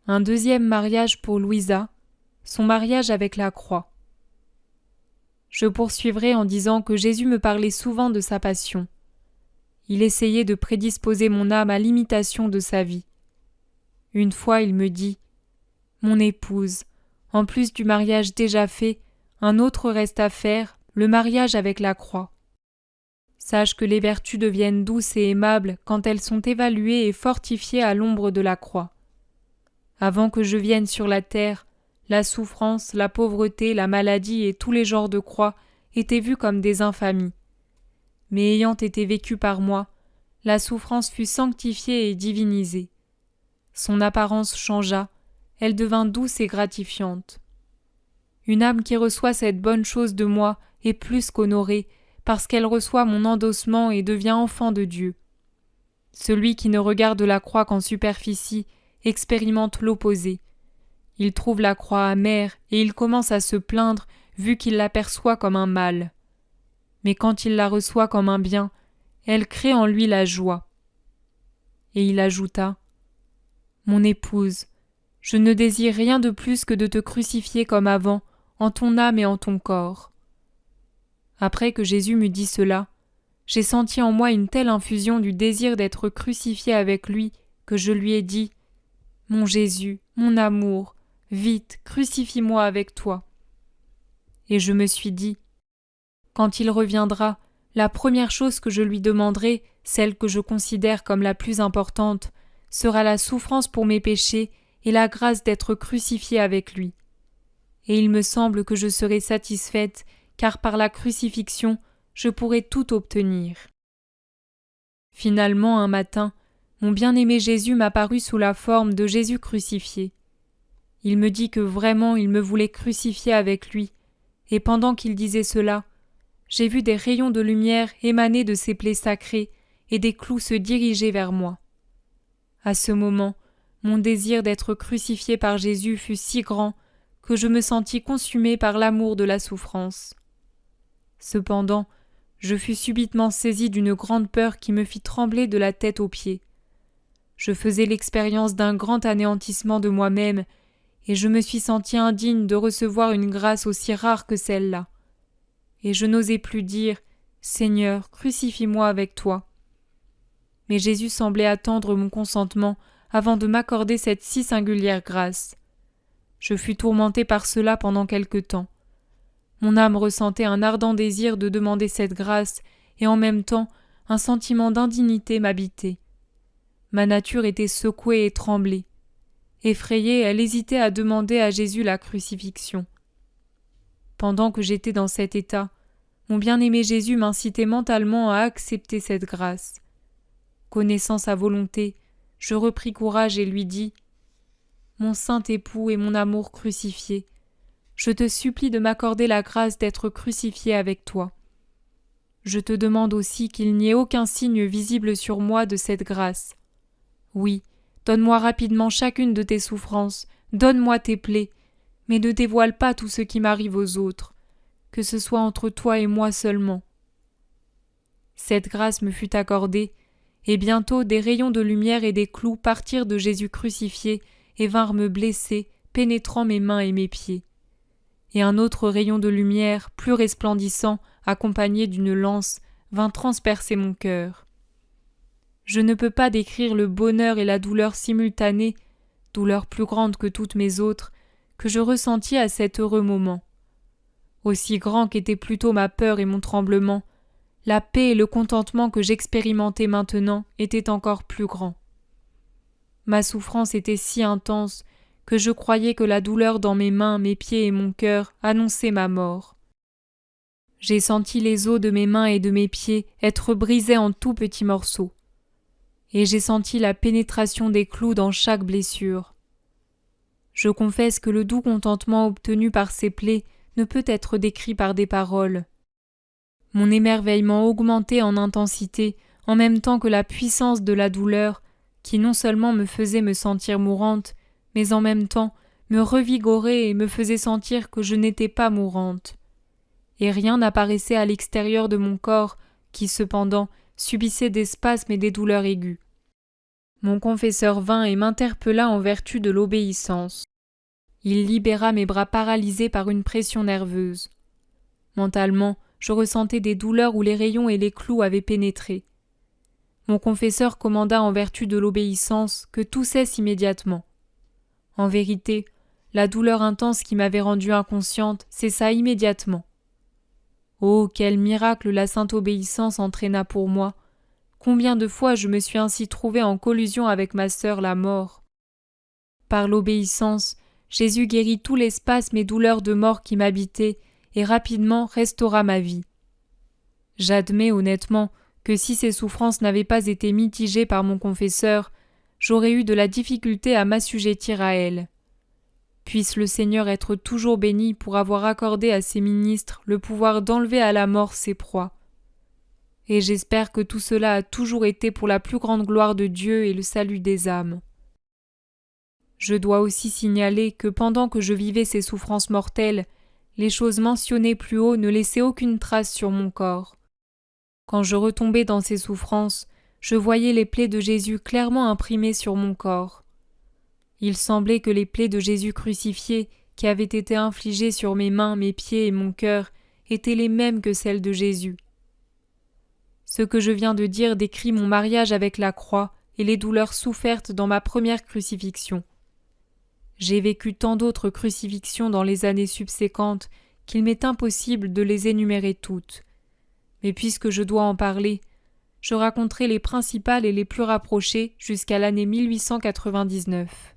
Un deuxième mariage pour Louisa, son mariage avec la croix. Je poursuivrai en disant que Jésus me parlait souvent de sa passion. Il essayait de prédisposer mon âme à l'imitation de sa vie. Une fois, il me dit « Mon épouse, en plus du mariage déjà fait, un autre reste à faire, le mariage avec la croix. Sache que les vertus deviennent douces et aimables quand elles sont évaluées et fortifiées à l'ombre de la croix. Avant que je vienne sur la terre, la souffrance, la pauvreté, la maladie et tous les genres de croix étaient vus comme des infamies. Mais ayant été vécue par moi, la souffrance fut sanctifiée et divinisée. Son apparence changea, elle devint douce et gratifiante. Une âme qui reçoit cette bonne chose de moi est plus qu'honorée, parce qu'elle reçoit mon endossement et devient enfant de Dieu. Celui qui ne regarde la croix qu'en superficie expérimente l'opposé. Il trouve la croix amère et il commence à se plaindre vu qu'il l'aperçoit comme un mal. Mais quand il la reçoit comme un bien, elle crée en lui la joie. Et il ajouta « Mon épouse, je ne désire rien de plus que de te crucifier comme avant, en ton âme et en ton corps. » Après que Jésus m'eut dit cela, j'ai senti en moi une telle infusion du désir d'être crucifié avec lui que je lui ai dit « Mon Jésus, mon amour, vite, crucifie-moi avec toi. » Et je me suis dit « Quand il reviendra, la première chose que je lui demanderai, celle que je considère comme la plus importante, sera la souffrance pour mes péchés et la grâce d'être crucifié avec lui. Et il me semble que je serai satisfaite, car par la crucifixion, je pourrai tout obtenir. » Finalement, un matin, mon bien-aimé Jésus m'apparut sous la forme de Jésus crucifié. Il me dit que vraiment il me voulait crucifier avec lui, et pendant qu'il disait cela, j'ai vu des rayons de lumière émaner de ses plaies sacrées et des clous se diriger vers moi. À ce moment, mon désir d'être crucifié par Jésus fut si grand que je me sentis consumée par l'amour de la souffrance. Cependant, je fus subitement saisie d'une grande peur qui me fit trembler de la tête aux pieds. Je faisais l'expérience d'un grand anéantissement de moi-même, et je me suis sentie indigne de recevoir une grâce aussi rare que celle-là. Et je n'osais plus dire « Seigneur, crucifie-moi avec toi ». Mais Jésus semblait attendre mon consentement avant de m'accorder cette si singulière grâce. Je fus tourmentée par cela pendant quelque temps. Mon âme ressentait un ardent désir de demander cette grâce, et en même temps un sentiment d'indignité m'habitait. Ma nature était secouée et tremblée. Effrayée, elle hésitait à demander à Jésus la crucifixion. Pendant que j'étais dans cet état, mon bien-aimé Jésus m'incitait mentalement à accepter cette grâce. Connaissant sa volonté, je repris courage et lui dis « Mon saint époux et mon amour crucifié, je te supplie de m'accorder la grâce d'être crucifié avec toi. Je te demande aussi qu'il n'y ait aucun signe visible sur moi de cette grâce. Oui, donne-moi rapidement chacune de tes souffrances, donne-moi tes plaies, mais ne dévoile pas tout ce qui m'arrive aux autres, que ce soit entre toi et moi seulement. » Cette grâce me fut accordée, et bientôt des rayons de lumière et des clous partirent de Jésus crucifié et vinrent me blesser, pénétrant mes mains et mes pieds. Et un autre rayon de lumière, plus resplendissant, accompagné d'une lance, vint transpercer mon cœur. Je ne peux pas décrire le bonheur et la douleur simultanée, douleur plus grande que toutes mes autres, que je ressentis à cet heureux moment. Aussi grand qu'étaient plutôt ma peur et mon tremblement, la paix et le contentement que j'expérimentais maintenant étaient encore plus grands. Ma souffrance était si intense que je croyais que la douleur dans mes mains, mes pieds et mon cœur annonçait ma mort. J'ai senti les os de mes mains et de mes pieds être brisés en tout petits morceaux, et j'ai senti la pénétration des clous dans chaque blessure. Je confesse que le doux contentement obtenu par ces plaies ne peut être décrit par des paroles. Mon émerveillement augmentait en intensité en même temps que la puissance de la douleur, qui non seulement me faisait me sentir mourante, mais en même temps me revigorait et me faisait sentir que je n'étais pas mourante. Et rien n'apparaissait à l'extérieur de mon corps qui, cependant, subissait des spasmes et des douleurs aiguës. Mon confesseur vint et m'interpella en vertu de l'obéissance. Il libéra mes bras paralysés par une pression nerveuse. Mentalement, je ressentais des douleurs où les rayons et les clous avaient pénétré. Mon confesseur commanda en vertu de l'obéissance que tout cesse immédiatement. En vérité, la douleur intense qui m'avait rendue inconsciente cessa immédiatement. Oh, quel miracle la sainte obéissance entraîna pour moi! Combien de fois je me suis ainsi trouvé en collusion avec ma sœur la mort! Par l'obéissance, Jésus guérit tout l'espace mes douleurs de mort qui m'habitaient et rapidement restaura ma vie. J'admets honnêtement que si ces souffrances n'avaient pas été mitigées par mon confesseur, j'aurais eu de la difficulté à m'assujettir à elles. Puisse le Seigneur être toujours béni pour avoir accordé à ses ministres le pouvoir d'enlever à la mort ses proies. Et j'espère que tout cela a toujours été pour la plus grande gloire de Dieu et le salut des âmes. Je dois aussi signaler que pendant que je vivais ces souffrances mortelles, les choses mentionnées plus haut ne laissaient aucune trace sur mon corps. Quand je retombais dans ces souffrances, je voyais les plaies de Jésus clairement imprimées sur mon corps. Il semblait que les plaies de Jésus crucifié, qui avaient été infligées sur mes mains, mes pieds et mon cœur, étaient les mêmes que celles de Jésus. Ce que je viens de dire décrit mon mariage avec la croix et les douleurs souffertes dans ma première crucifixion. J'ai vécu tant d'autres crucifixions dans les années subséquentes qu'il m'est impossible de les énumérer toutes. Mais puisque je dois en parler, je raconterai les principales et les plus rapprochées jusqu'à l'année 1899.